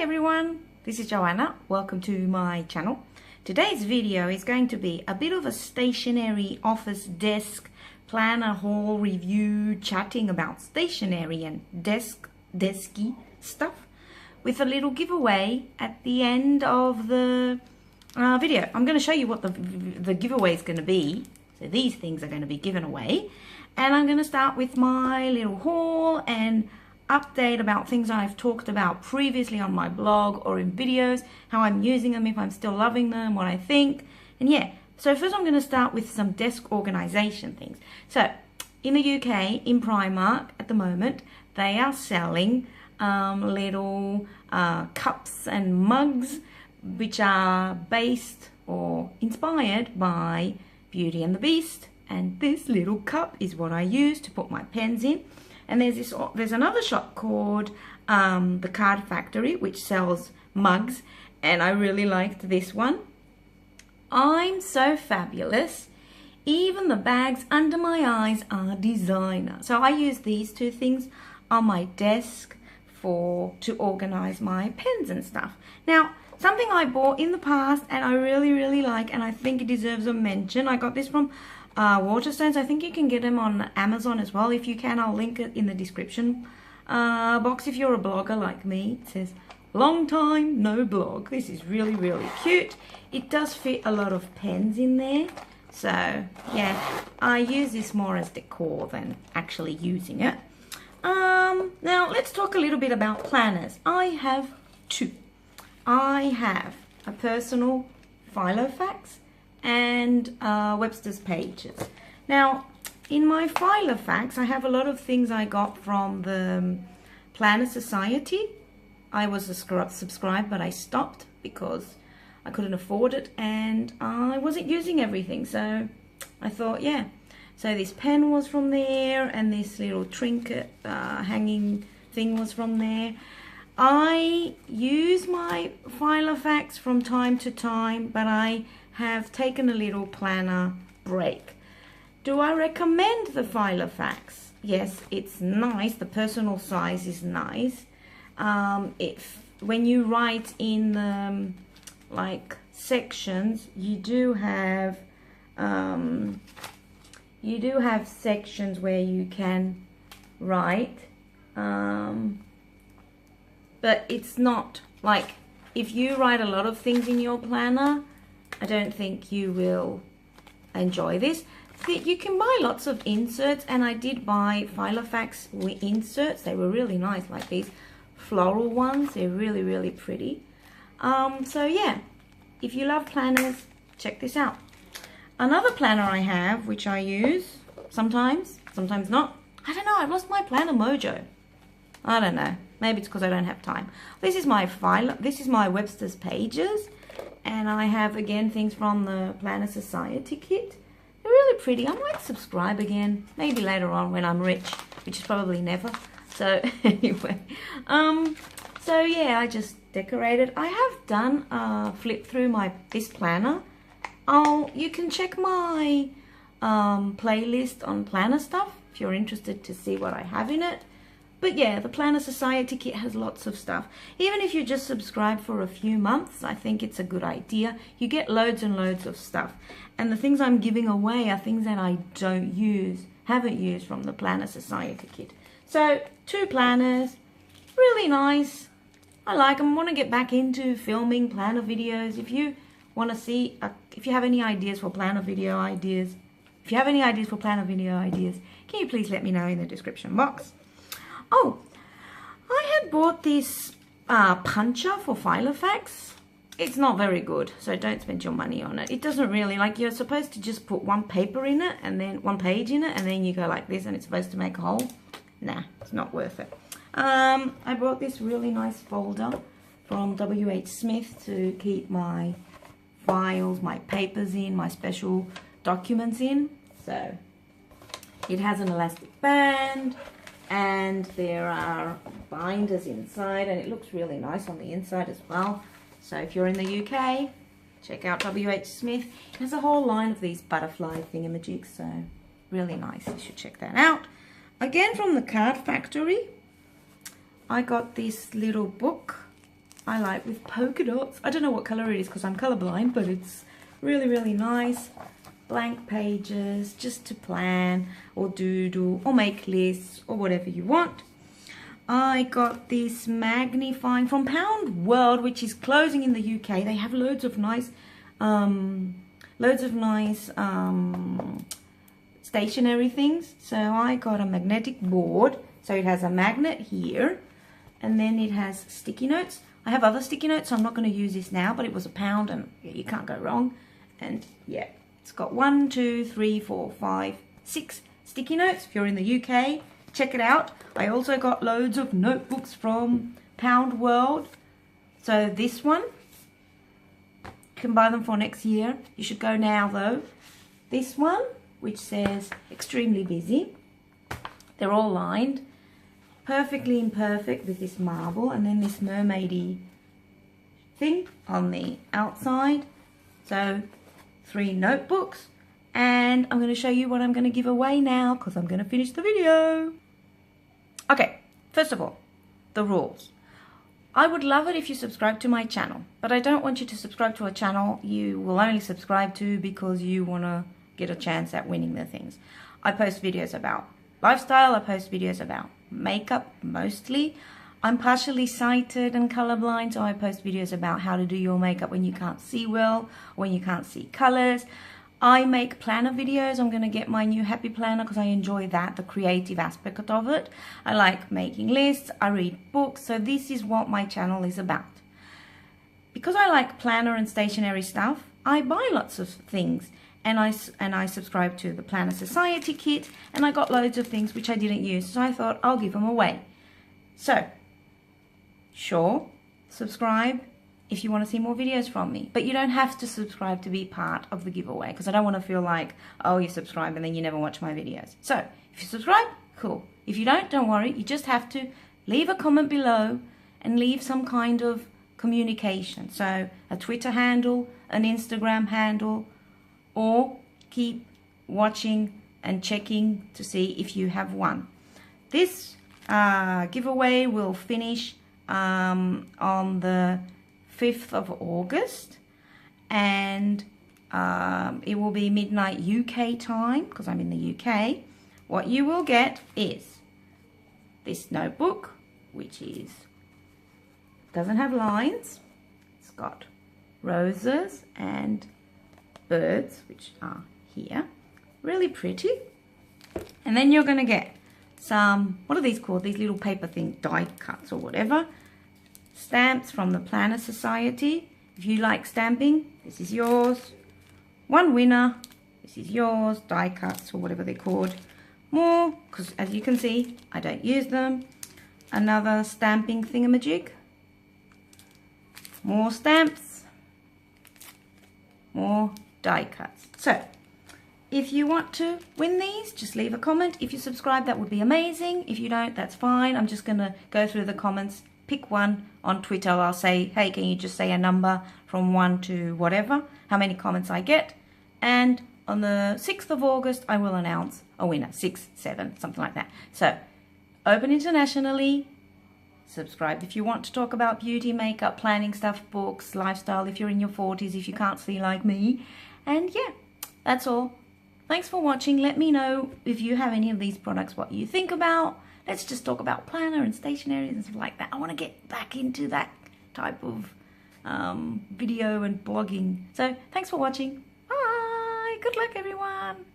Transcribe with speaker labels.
Speaker 1: everyone, this is Joanna. Welcome to my channel. Today's video is going to be a bit of a stationery office desk planner haul review, chatting about stationery and desky stuff with a little giveaway at the end of the video. I'm going to show you what the giveaway is going to be. So these things are going to be given away, and I'm going to start with my little haul and update about things I've talked about previously on my blog or in videos, how I'm using them, if I'm still loving them, what I think. And yeah, so first I'm going to start with some desk organization things. So in the UK, in Primark at the moment, they are selling little cups and mugs which are based or inspired by Beauty and the Beast. And this little cup is what I use to put my pens in. And there's another shop called the Card Factory, which sells mugs, and I really liked this one. I'm so fabulous. Even the bags under my eyes are designer. So I use these two things on my desk to organize my pens and stuff. Now, something I bought in the past and I really like, and I think it deserves a mention. I got this from Waterstones. I think you can get them on Amazon as well. If you can, I'll link it in the description box. If you're a blogger like me, it says long time no blog. This is really cute. It does fit a lot of pens in there, so yeah, I use this more as decor than actually using it. Now let's talk a little bit about planners. I have two. I have a personal Filofax and Webster's Pages. Now, in my Filofax, I have a lot of things I got from the Planner Society. I was subscribed, but I stopped because I couldn't afford it and I wasn't using everything. So I thought, yeah. So this pen was from there, and this little trinket hanging thing was from there. I use my Filofax from time to time, but I have taken a little planner break. Do I recommend the Filofax? Yes, it's nice. The personal size is nice. When you write in the like sections, you do have sections where you can write, but it's not like if you write a lot of things in your planner, I don't think you will enjoy this. You can buy lots of inserts, and I did buy Filofax inserts. They were really nice, like these floral ones. They're really pretty. So yeah, if you love planners, check this out. Another planner I have, which I use sometimes not. I don't know, I've lost my planner mojo. I don't know. Maybe it's because I don't have time. This is my Webster's Pages. And I have, again, things from the Planner Society kit. They're really pretty. I might subscribe again. Maybe later on when I'm rich, which is probably never. So, anyway. So, yeah, I just decorated. I have done a flip through this planner. You can check my playlist on planner stuff if you're interested to see what I have in it. But yeah, the Planner Society kit has lots of stuff. Even if you just subscribe for a few months, I think it's a good idea. You get loads and loads of stuff. And the things I'm giving away are things that I haven't used from the Planner Society kit. So, two planners, really nice. I like them. I want to get back into filming planner videos. If you want to see, if you have any ideas for planner video ideas, can you please let me know in the description box. Oh, I had bought this puncher for Filofax. It's not very good, so don't spend your money on it. It doesn't really, like, you're supposed to just put one paper in it and then one page in it, and then you go like this and it's supposed to make a hole. Nah, it's not worth it. I bought this really nice folder from WH Smith to keep my files, my papers in, my special documents in. So it has an elastic band, and there are binders inside, and it looks really nice on the inside as well. So if you're in the UK, check out WH Smith. It has a whole line of these butterfly thingamajigs, so really nice. You should check that out. Again, from the Card Factory, I got this little book I like with polka dots. I don't know what colour it is because I'm colourblind, but it's really, really nice. Blank pages just to plan or doodle or make lists or whatever you want. I got this magnifying from Pound World, which is closing in the UK. They have loads of nice stationery things. So I got a magnetic board. So it has a magnet here, and then it has sticky notes. I have other sticky notes, so I'm not going to use this now, but it was £1 and yeah, you can't go wrong. And yeah, it's got 1, 2, 3, 4, 5, 6 sticky notes. If you're in the UK, check it out. I also got loads of notebooks from Pound World. So this one, you can buy them for next year. You should go now though. This one, which says extremely busy. They're all lined. Perfectly imperfect with this marble, and then this mermaidy thing on the outside. So 3 notebooks, and I'm going to show you what I'm going to give away now because I'm going to finish the video. Okay, first of all, the rules. I would love it if you subscribe to my channel, but I don't want you to subscribe to a channel you will only subscribe to because you want to get a chance at winning the things. I post videos about lifestyle, I post videos about makeup mostly. I'm partially sighted and colorblind, so I post videos about how to do your makeup when you can't see well, when you can't see colors. I make planner videos. I'm going to get my new happy planner because I enjoy that, the creative aspect of it. I like making lists, I read books, so this is what my channel is about. Because I like planner and stationery stuff, I buy lots of things. And I subscribe to the Planner Society kit, and I got loads of things which I didn't use, so I thought I'll give them away. So, sure, subscribe if you want to see more videos from me, but you don't have to subscribe to be part of the giveaway, because I don't want to feel like, oh, you subscribe and then you never watch my videos. So, if you subscribe, cool. If you don't worry, you just have to leave a comment below and leave some kind of communication. So, a Twitter handle, an Instagram handle, or keep watching and checking to see if you have won. This giveaway will finish on the 5th of August, and it will be midnight UK time because I'm in the UK. What you will get is this notebook, which doesn't have lines. It's got roses and birds, which are here, really pretty. And then you're going to get some, what are these called, these little paper thing, die cuts or whatever, stamps from the Planner Society. If you like stamping, this is yours. One winner, this is yours, die cuts or whatever they're called. More, because as you can see, I don't use them. Another stamping thingamajig. More stamps. More die cuts. So, if you want to win these, just leave a comment. If you subscribe, that would be amazing. If you don't, that's fine. I'm just going to go through the comments, pick one. On Twitter, I'll say, hey, can you just say a number from 1 to whatever, how many comments I get. And on the 6th of August, I will announce a winner, 6, 7, something like that. So, open internationally. Subscribe if you want to talk about beauty, makeup, planning stuff, books, lifestyle, if you're in your 40s, if you can't see like me. And yeah, that's all. Thanks for watching. Let me know if you have any of these products, what you think about. Let's just talk about planner and stationery and stuff like that. I want to get back into that type of video and blogging. So thanks for watching. Bye. Good luck, everyone.